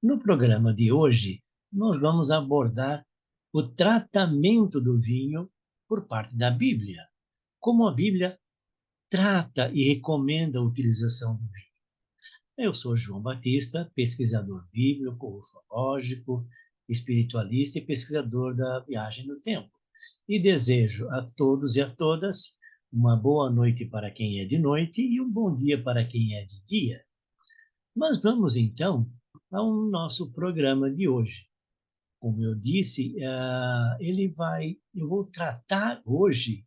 No programa de hoje, nós vamos abordar o tratamento do vinho por parte da Bíblia. Como a Bíblia trata e recomenda a utilização do vinho. Eu sou João Batista, pesquisador bíblico, ufológico, espiritualista e pesquisador da viagem no tempo. E desejo a todos e a todas uma boa noite para quem é de noite e um bom dia para quem é de dia. Mas vamos então ao nosso programa de hoje. Como eu disse, eu vou tratar hoje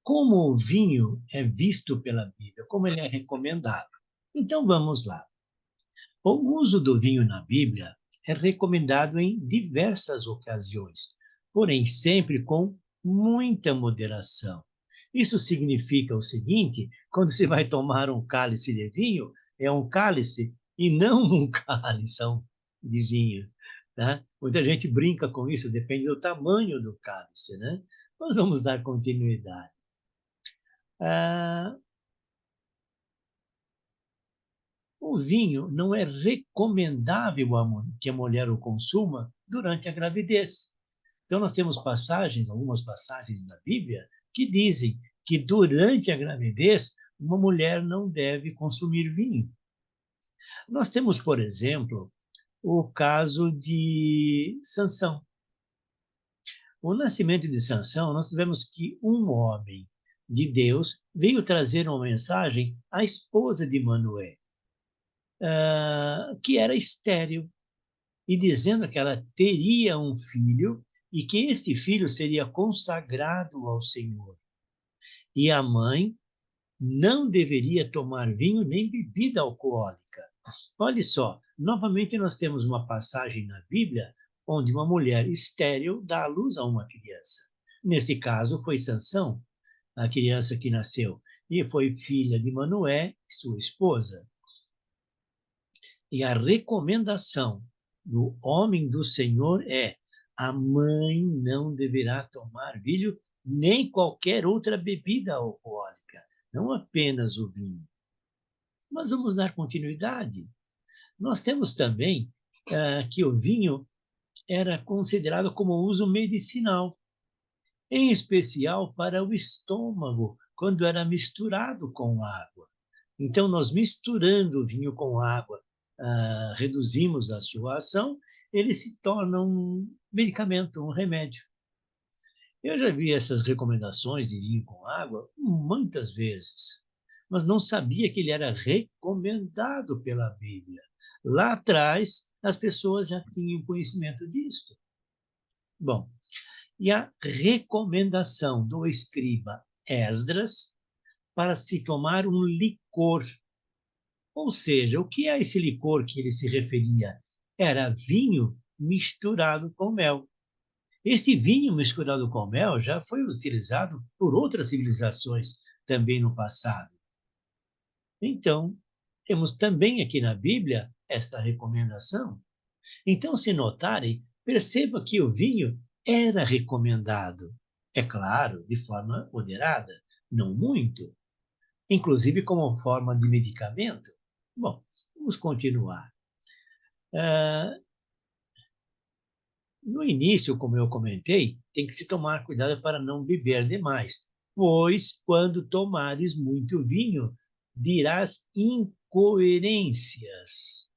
como o vinho é visto pela Bíblia, como ele é recomendado. Então vamos lá. O uso do vinho na Bíblia é recomendado em diversas ocasiões, porém sempre com muita moderação. Isso significa o seguinte: quando você vai tomar um cálice de vinho, é um cálice e não um cálice de vinho. Tá? Muita gente brinca com isso, depende do tamanho do cálice, né? Mas vamos dar continuidade. Ah, o vinho não é recomendável que a mulher o consuma durante a gravidez. Então, nós temos passagens, algumas passagens da Bíblia, que dizem que durante a gravidez, uma mulher não deve consumir vinho. Nós temos, por exemplo, o caso de Sansão. O nascimento de Sansão, nós tivemos que um homem de Deus veio trazer uma mensagem à esposa de Manoé, que era estéril, e dizendo que ela teria um filho e que este filho seria consagrado ao Senhor. E a mãe não deveria tomar vinho nem bebida alcoólica. Olha só, novamente nós temos uma passagem na Bíblia onde uma mulher estéril dá à luz a uma criança. Nesse caso foi Sansão, a criança que nasceu, e foi filha de Manoé, sua esposa. E a recomendação do homem do Senhor é: a mãe não deverá tomar vinho nem qualquer outra bebida alcoólica, não apenas o vinho. Mas vamos dar continuidade. Nós temos também que o vinho era considerado como uso medicinal, em especial para o estômago, quando era misturado com água. Então, nós misturando o vinho com água, reduzimos a sua ação, ele se torna um medicamento, um remédio. Eu já vi essas recomendações de vinho com água muitas vezes, mas não sabia que ele era recomendado pela Bíblia. Lá atrás, as pessoas já tinham conhecimento disso. Bom, e a recomendação do escriba Esdras para se tomar um licor. Ou seja, o que é esse licor que ele se referia? Era vinho misturado com mel. Este vinho misturado com mel já foi utilizado por outras civilizações também no passado. Então, temos também aqui na Bíblia esta recomendação. Então, se notarem, perceba que o vinho era recomendado. É claro, de forma moderada, não muito, inclusive como forma de medicamento. Bom, vamos continuar. Ah, no início, como eu comentei, tem que se tomar cuidado para não beber demais, pois quando tomares muito vinho, dirás incoerências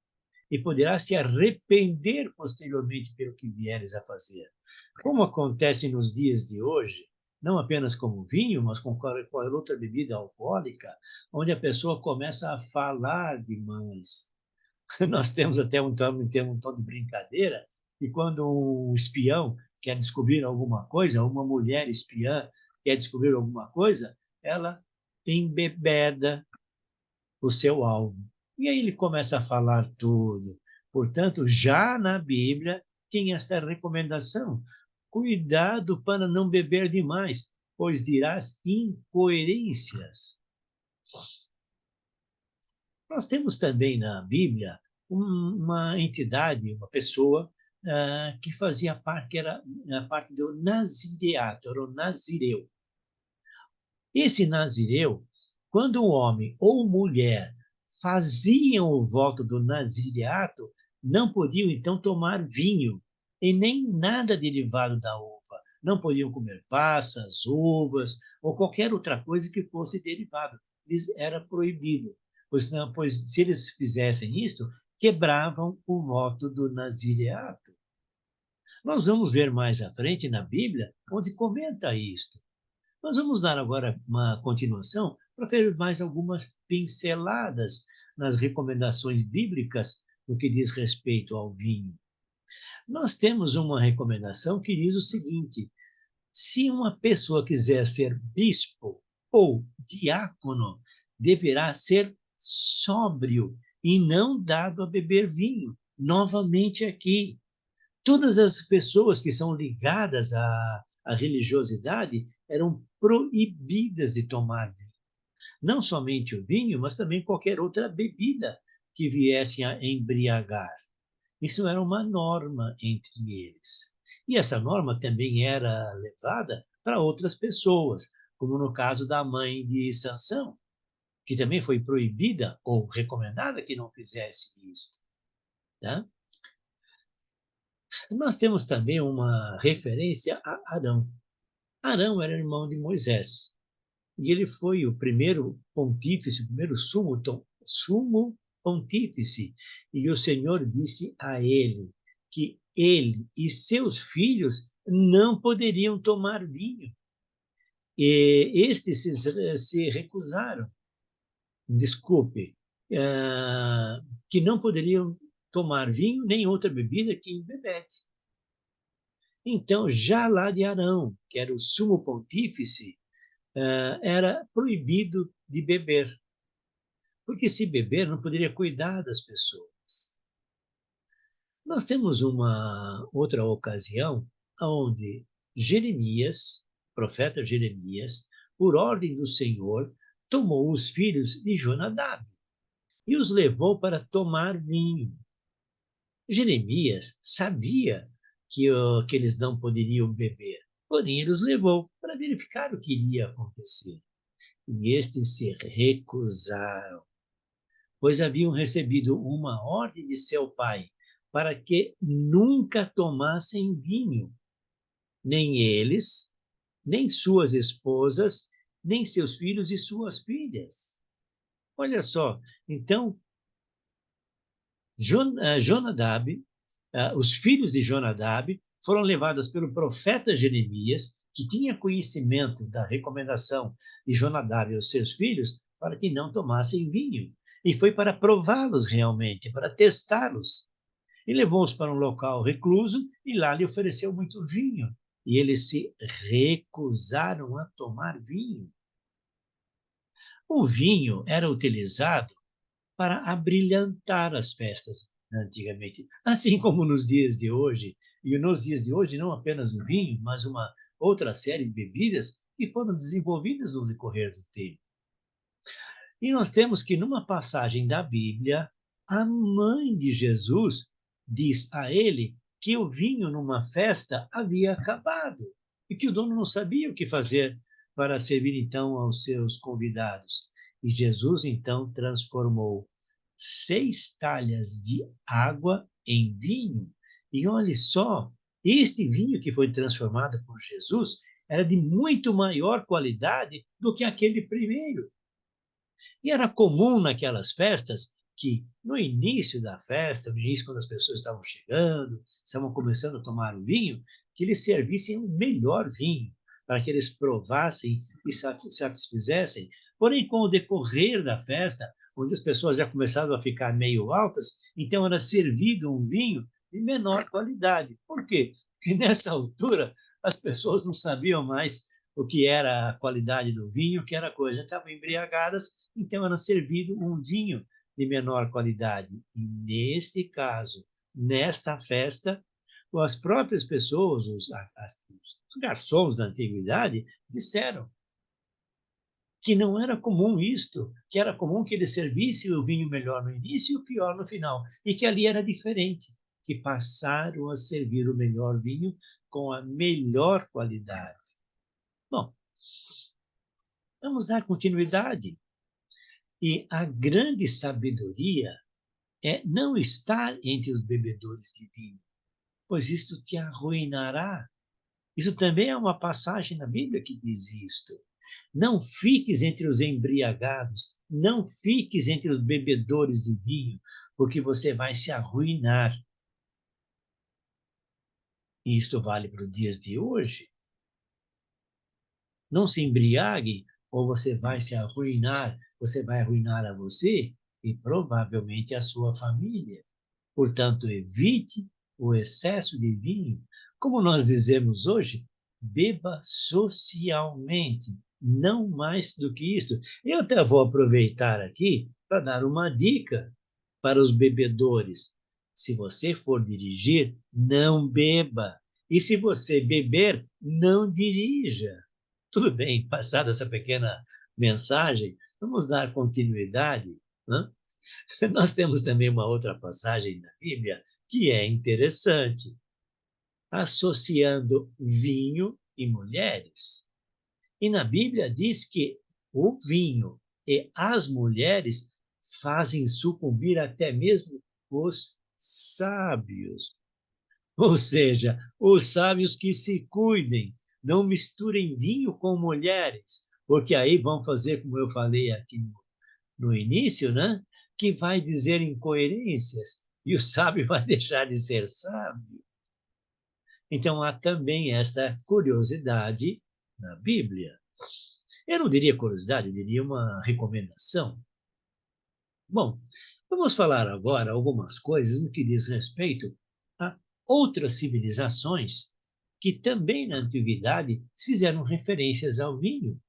e poderás te arrepender posteriormente pelo que vieres a fazer. Como acontece nos dias de hoje, não apenas com o vinho, mas com qualquer outra bebida alcoólica, onde a pessoa começa a falar demais. Nós temos até um tom de brincadeira, e quando um espião quer descobrir alguma coisa, uma mulher espiã quer descobrir alguma coisa, ela embebeda o seu alvo. E aí ele começa a falar tudo. Portanto, já na Bíblia tinha esta recomendação: cuidado para não beber demais, pois dirás incoerências. Nós temos também na Bíblia uma entidade, uma pessoa que fazia parte, que era a parte do nazireato, era o nazireu. Esse nazireu, quando um homem ou mulher faziam o voto do nazireato, não podiam então tomar vinho e nem nada derivado da uva. Não podiam comer passas, uvas ou qualquer outra coisa que fosse derivado. Lhes era proibido, pois, não, pois se eles fizessem isto, quebravam o voto do nazireato. Nós vamos ver mais à frente na Bíblia, onde comenta isto. Nós vamos dar agora uma continuação para ver mais algumas pinceladas nas recomendações bíblicas no que diz respeito ao vinho. Nós temos uma recomendação que diz o seguinte: se uma pessoa quiser ser bispo ou diácono, deverá ser sóbrio e não dado a beber vinho. Novamente aqui, todas as pessoas que são ligadas à religiosidade eram proibidas de tomar vinho. Não somente o vinho, mas também qualquer outra bebida que viesse a embriagar. Isso era uma norma entre eles. E essa norma também era levada para outras pessoas, como no caso da mãe de Sansão, que também foi proibida ou recomendada que não fizesse isso. Tá? Nós temos também uma referência a Arão. Arão era irmão de Moisés. E ele foi o primeiro pontífice, o primeiro sumo pontífice. E o Senhor disse a ele que ele e seus filhos não poderiam tomar vinho. E estes se recusaram, desculpe, que não poderiam tomar vinho nem outra bebida que embebede. Então, já lá de Arão, que era o sumo pontífice, era proibido de beber, porque se beber não poderia cuidar das pessoas. Nós temos uma outra ocasião onde Jeremias, profeta Jeremias, por ordem do Senhor, tomou os filhos de Jonadab e os levou para tomar vinho. Jeremias sabia que eles não poderiam beber, porém ele os levou para verificar o que iria acontecer. E estes se recusaram, pois haviam recebido uma ordem de seu pai para que nunca tomassem vinho, nem eles, nem suas esposas, nem seus filhos e suas filhas. Olha só, então, Jonadab, os filhos de Jonadab foram levados pelo profeta Jeremias, que tinha conhecimento da recomendação de Jonadab e os seus filhos, para que não tomassem vinho. E foi para prová-los realmente, para testá-los. E levou-os para um local recluso e lá lhe ofereceu muito vinho. E eles se recusaram a tomar vinho. O vinho era utilizado para abrilhantar as festas antigamente, assim como nos dias de hoje. E nos dias de hoje, não apenas o vinho, mas uma outra série de bebidas que foram desenvolvidas no decorrer do tempo. E nós temos que, numa passagem da Bíblia, a mãe de Jesus diz a ele que o vinho numa festa havia acabado e que o dono não sabia o que fazer para servir então aos seus convidados. E Jesus então transformou 6 talhas de água em vinho. E olhe só, este vinho que foi transformado por Jesus era de muito maior qualidade do que aquele primeiro. E era comum naquelas festas que, no início da festa, no início, quando as pessoas estavam chegando, estavam começando a tomar o vinho, que eles servissem o melhor vinho, para que eles provassem e satisfizessem. Porém, com o decorrer da festa, onde as pessoas já começavam a ficar meio altas, então era servido um vinho de menor qualidade. Por quê? Porque nessa altura as pessoas não sabiam mais o que era a qualidade do vinho, o que era a coisa. Estavam embriagadas, então era servido um vinho de menor qualidade. E neste caso, nesta festa, as próprias pessoas, os garçons da antiguidade, disseram que não era comum isto, que era comum que eles servissem o vinho melhor no início e o pior no final, e que ali era diferente, que passaram a servir o melhor vinho com a melhor qualidade. Bom, vamos dar continuidade. E a grande sabedoria é não estar entre os bebedores de vinho, pois isto te arruinará. Isso também é uma passagem na Bíblia que diz isto. Não fiques entre os embriagados, não fiques entre os bebedores de vinho, porque você vai se arruinar. E isto vale para os dias de hoje. Não se embriague, ou você vai se arruinar, você vai arruinar a você e provavelmente a sua família. Portanto, evite o excesso de vinho. Como nós dizemos hoje, beba socialmente, não mais do que isto. Eu até vou aproveitar aqui para dar uma dica para os bebedores. Se você for dirigir, não beba. E se você beber, não dirija. Tudo bem, passada essa pequena mensagem, vamos dar continuidade, né? Nós temos também uma outra passagem na Bíblia que é interessante, associando vinho e mulheres. E na Bíblia diz que o vinho e as mulheres fazem sucumbir até mesmo os sábios. Ou seja, os sábios que se cuidem, não misturem vinho com mulheres, porque aí vão fazer como eu falei aqui no início, né? Que vai dizer incoerências e o sábio vai deixar de ser sábio. Então há também esta curiosidade na Bíblia. Eu não diria curiosidade, eu diria uma recomendação. Bom, vamos falar agora algumas coisas no que diz respeito a outras civilizações que também na antiguidade fizeram referências ao vinho.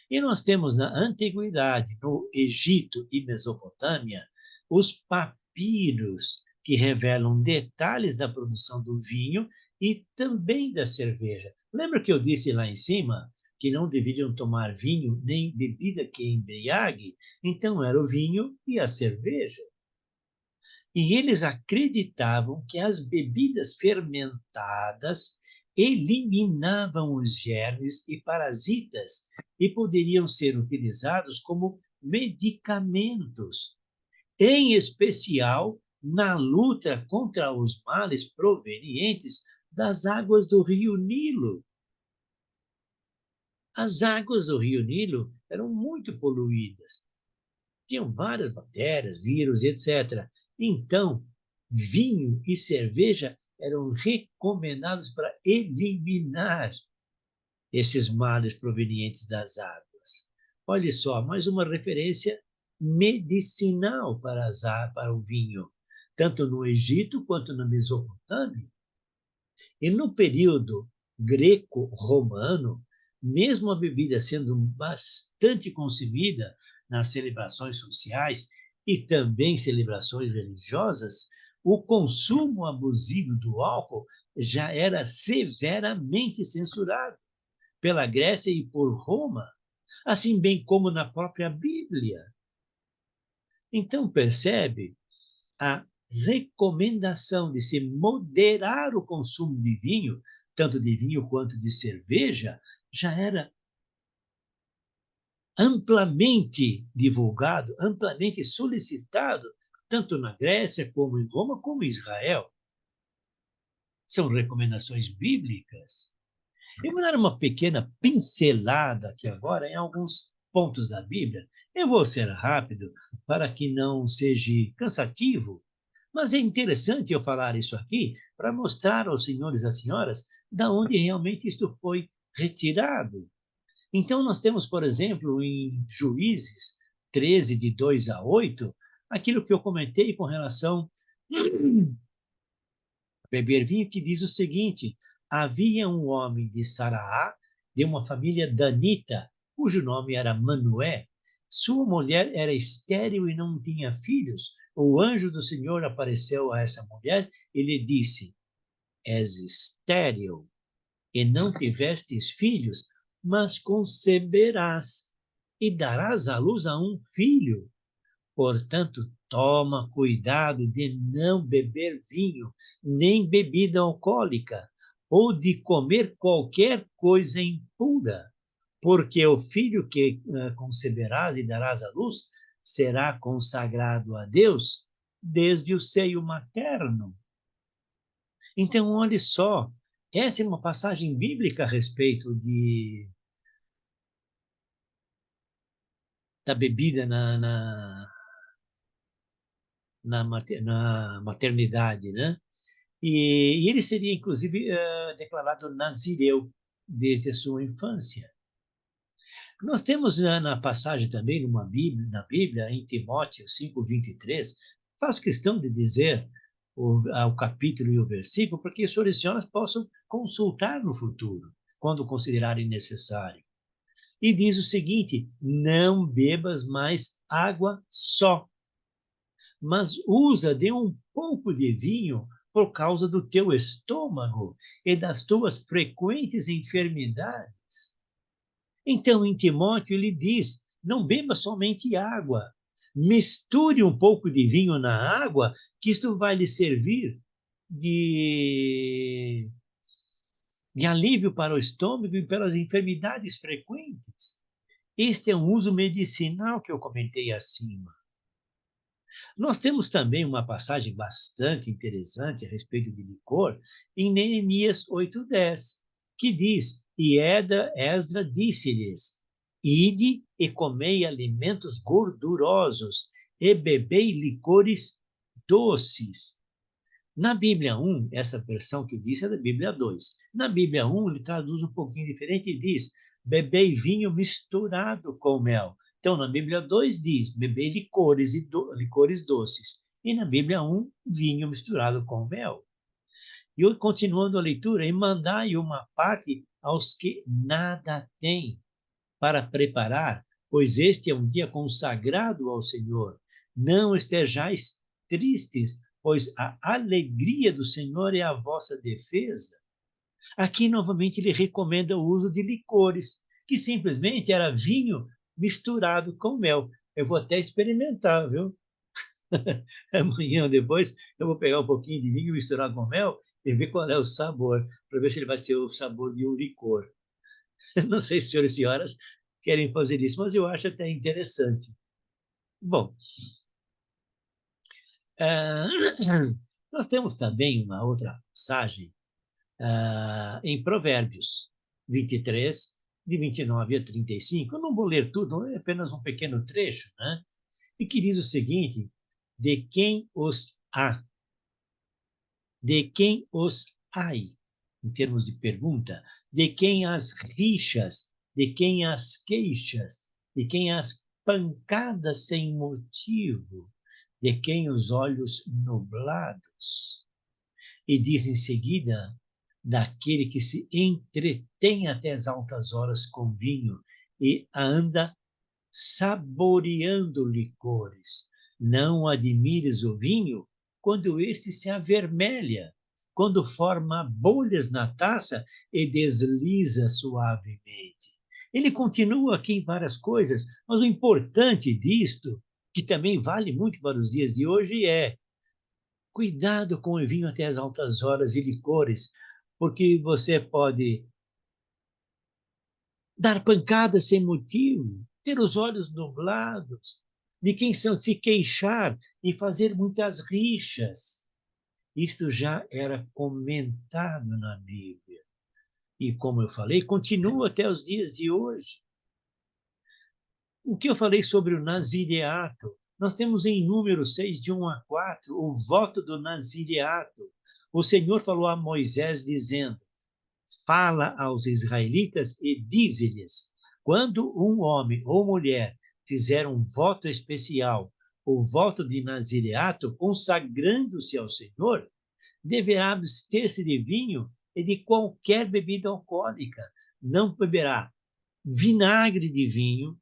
E nós temos na antiguidade, no Egito e Mesopotâmia, os papiros que revelam detalhes da produção do vinho e também da cerveja. Lembra que eu disse lá em cima que não deveriam tomar vinho nem bebida que embriague? Então era o vinho e a cerveja. E eles acreditavam que as bebidas fermentadas eliminavam os germes e parasitas e poderiam ser utilizados como medicamentos, em especial na luta contra os males provenientes das águas do rio Nilo. As águas do rio Nilo eram muito poluídas, tinham várias bactérias, vírus, etc. Então, vinho e cerveja eram recomendados para eliminar esses males provenientes das águas. Olha só, mais uma referência medicinal para o vinho, tanto no Egito quanto na Mesopotâmia. E no período greco-romano, mesmo a bebida sendo bastante consumida nas celebrações sociais e também celebrações religiosas, o consumo abusivo do álcool já era severamente censurado pela Grécia e por Roma, assim bem como na própria Bíblia. Então, percebe, a recomendação de se moderar o consumo de vinho, tanto de vinho quanto de cerveja, já era amplamente divulgado, amplamente solicitado, tanto na Grécia como em Roma, como em Israel. São recomendações bíblicas. Eu vou dar uma pequena pincelada aqui agora em alguns pontos da Bíblia. Eu vou ser rápido para que não seja cansativo, mas é interessante eu falar isso aqui para mostrar aos senhores e às senhoras da onde realmente isto foi retirado. Então, nós temos, por exemplo, em Juízes 13, de 2 a 8, aquilo que eu comentei com relação beber vinho, que diz o seguinte: havia um homem de Saraá, de uma família danita, cujo nome era Manoé. Sua mulher era estéril e não tinha filhos. O anjo do Senhor apareceu a essa mulher e lhe disse: és estéril e não tivestes filhos, mas conceberás e darás à luz a um filho. Portanto, toma cuidado de não beber vinho, nem bebida alcoólica, ou de comer qualquer coisa impura, porque o filho que conceberás e darás à luz será consagrado a Deus desde o seio materno. Então, olhe só, essa é uma passagem bíblica a respeito da bebida na maternidade, né? E ele seria, inclusive, declarado nazireu desde a sua infância. Nós temos na passagem também, na Bíblia, em Timóteo 5:23, faço questão de dizer o capítulo e o versículo, porque os senhores possam consultar no futuro, quando considerarem necessário. E diz o seguinte: não bebas mais água só, mas usa de um pouco de vinho por causa do teu estômago e das tuas frequentes enfermidades. Então, em Timóteo, ele diz: não beba somente água, misture um pouco de vinho na água, que isto vai lhe servir de, de alívio para o estômago e pelas enfermidades frequentes. Este é um uso medicinal que eu comentei acima. Nós temos também uma passagem bastante interessante a respeito de licor em Neemias 8:10, que diz: E Esdra disse-lhes: Ide e comei alimentos gordurosos e bebei licores doces. Na Bíblia 1, essa versão que eu disse é da Bíblia 2. Na Bíblia 1, ele traduz um pouquinho diferente e diz: bebei vinho misturado com mel. Então, na Bíblia 2 diz: bebei licores doces. E na Bíblia 1, vinho misturado com mel. E eu, continuando a leitura: e mandai uma parte aos que nada têm para preparar, pois este é um dia consagrado ao Senhor. Não estejais tristes, pois a alegria do Senhor é a vossa defesa. Aqui, novamente, ele recomenda o uso de licores, que simplesmente era vinho misturado com mel. Eu vou até experimentar, viu? Amanhã ou depois eu vou pegar um pouquinho de vinho misturado com mel e ver qual é o sabor, para ver se ele vai ser o sabor de um licor. Não sei se senhores e senhoras querem fazer isso, mas eu acho até interessante. Bom, nós temos também uma outra passagem em Provérbios 23, de 29 a 35. Eu não vou ler tudo, é apenas um pequeno trecho, né? E que diz o seguinte: de quem os há? De quem os ai? Em termos de pergunta, de quem as rixas, de quem as queixas, de quem as pancadas sem motivo, de quem os olhos nublados. E diz em seguida, daquele que se entretém até as altas horas com vinho e anda saboreando licores. Não admires o vinho quando este se avermelha, quando forma bolhas na taça e desliza suavemente. Ele continua aqui em várias coisas, mas o importante disto, que também vale muito para os dias de hoje, é cuidado com o vinho até as altas horas e licores, porque você pode dar pancadas sem motivo, ter os olhos nublados, de quem são se queixar e fazer muitas rixas. Isso já era comentado na Bíblia. E como eu falei, continua até os dias de hoje. O que eu falei sobre o nazireato? Nós temos em Números 6, de 1 a 4, o voto do nazireato. O Senhor falou a Moisés, dizendo: fala aos israelitas e dize-lhes: quando um homem ou mulher fizer um voto especial, o voto de nazireato, consagrando-se ao Senhor, deverá abster-se de vinho e de qualquer bebida alcoólica. Não beberá vinagre de vinho,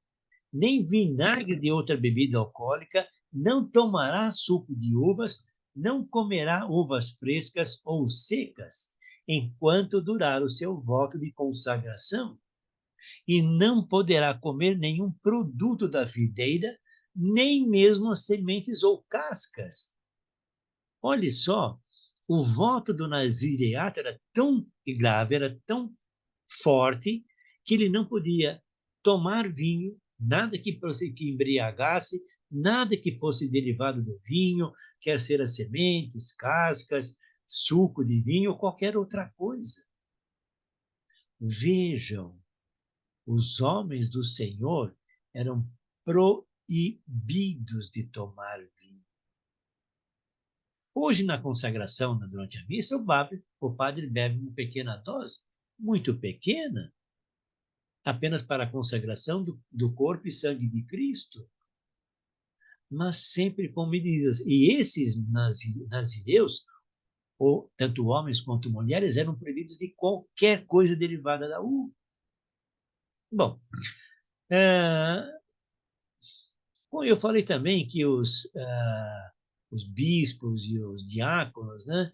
nem vinagre de outra bebida alcoólica, não tomará suco de uvas, não comerá uvas frescas ou secas, enquanto durar o seu voto de consagração, e não poderá comer nenhum produto da videira, nem mesmo as sementes ou cascas. Olhe só, o voto do nazireato era tão grave, era tão forte, que ele não podia tomar vinho, nada que embriagasse, nada que fosse derivado do vinho, quer ser as sementes, cascas, suco de vinho ou qualquer outra coisa. Vejam, os homens do Senhor eram proibidos de tomar vinho. Hoje, na consagração, durante a missa, o padre bebe uma pequena dose, muito pequena, apenas para a consagração do corpo e sangue de Cristo, mas sempre com medidas. E esses nazireus, ou tanto homens quanto mulheres, eram proibidos de qualquer coisa derivada da uva. Bom, eu falei também que os bispos e os diáconos, né,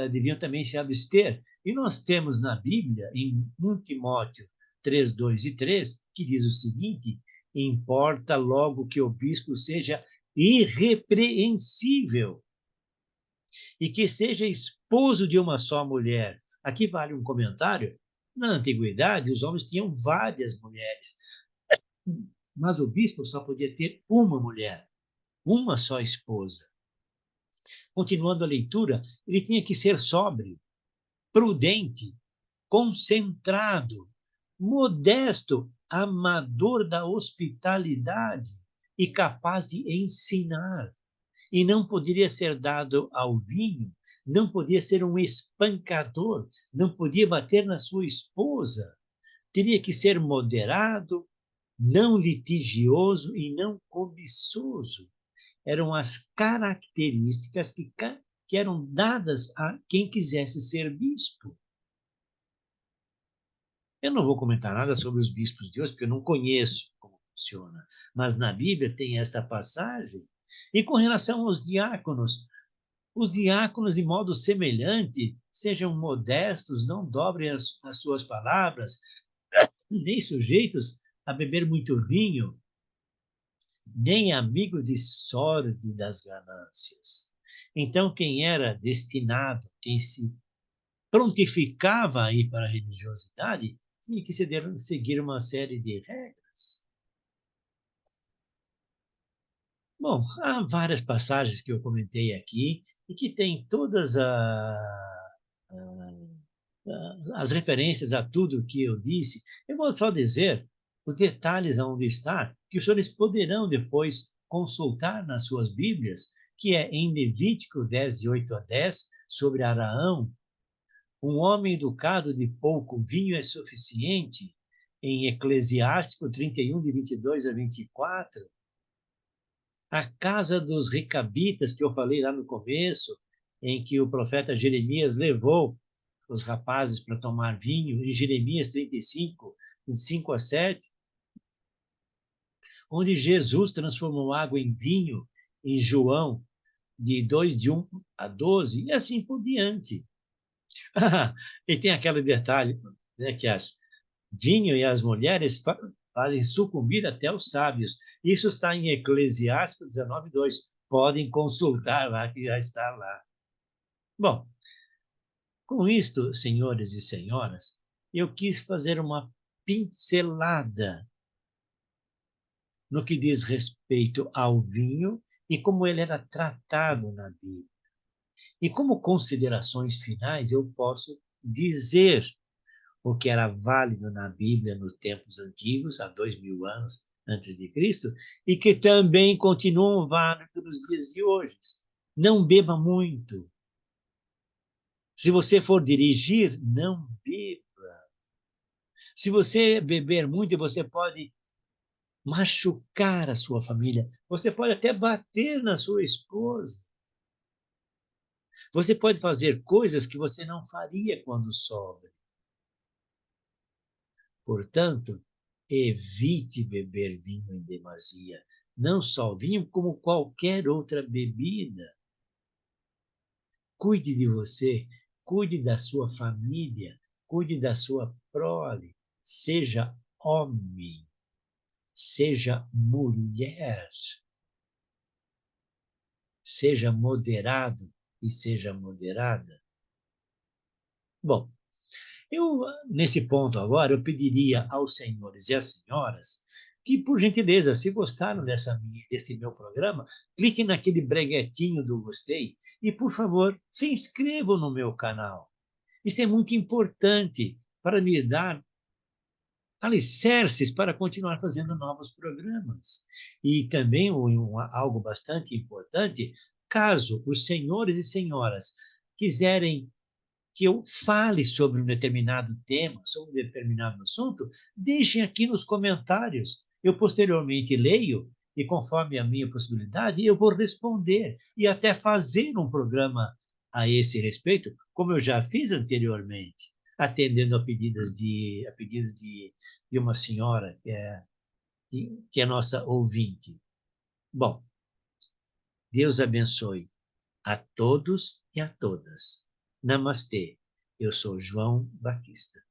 deviam também se abster. E nós temos na Bíblia, em 1 Timóteo 3, 2 e 3, que diz o seguinte: importa logo que o bispo seja irrepreensível e que seja esposo de uma só mulher. Aqui vale um comentário. Na antiguidade, os homens tinham várias mulheres, mas o bispo só podia ter uma mulher, uma só esposa. Continuando a leitura, ele tinha que ser sóbrio, prudente, concentrado, modesto, amador da hospitalidade e capaz de ensinar. E não poderia ser dado ao vinho, não podia ser um espancador, não podia bater na sua esposa. Teria que ser moderado, não litigioso e não cobiçoso. Eram as características que eram dadas a quem quisesse ser bispo. Eu não vou comentar nada sobre os bispos de hoje, porque eu não conheço como funciona. Mas na Bíblia tem esta passagem. E com relação aos diáconos, os diáconos, de modo semelhante, sejam modestos, não dobrem as suas palavras, nem sujeitos a beber muito vinho, nem amigos de sorte das ganâncias. Então, quem era destinado, quem se prontificava a ir para a religiosidade, tinha que seguir uma série de regras. Bom, há várias passagens que eu comentei aqui e que têm todas as referências a tudo que eu disse. Eu vou só dizer os detalhes aonde está, que os senhores poderão depois consultar nas suas Bíblias, que é em Levítico 10, de 8 a 10, sobre Araão. Um homem educado de pouco vinho é suficiente. Em Eclesiástico 31, de 22 a 24. A casa dos recabitas, que eu falei lá no começo, em que o profeta Jeremias levou os rapazes para tomar vinho, em Jeremias 35, de 5 a 7, onde Jesus transformou água em vinho, em João, de 2, de 1 a 12, e assim por diante. E tem aquele detalhe, né, que as vinho e as mulheres fazem sucumbir até os sábios. Isso está em Eclesiástico 19, 2. Podem consultar lá, que já está lá. Bom, com isto, senhores e senhoras, eu quis fazer uma pincelada no que diz respeito ao vinho e como ele era tratado na Bíblia. E como considerações finais, eu posso dizer o que era válido na Bíblia nos tempos antigos, há 2000 anos antes de Cristo, e que também continuam válidos nos dias de hoje. Não beba muito. Se você for dirigir, não beba. Se você beber muito, você pode machucar a sua família. Você pode até bater na sua esposa. Você pode fazer coisas que você não faria quando sobra. Portanto, evite beber vinho em demasia. Não só vinho, como qualquer outra bebida. Cuide de você, cuide da sua família, cuide da sua prole. Seja homem, seja mulher. Seja moderado e seja moderada. Bom, nesse ponto agora, eu pediria aos senhores e às senhoras que, por gentileza, se gostaram desse meu programa, clique naquele breguetinho do gostei e, por favor, se inscrevam no meu canal. Isso é muito importante para me dar alicerces para continuar fazendo novos programas. E também algo bastante importante, caso os senhores e senhoras quiserem que eu fale sobre um determinado tema, sobre um determinado assunto, deixem aqui nos comentários. Eu posteriormente leio e, conforme a minha possibilidade, eu vou responder e até fazer um programa a esse respeito, como eu já fiz anteriormente, atendendo a pedido de uma senhora que é nossa ouvinte. Bom, Deus abençoe a todos e a todas. Namastê. Eu sou João Batista.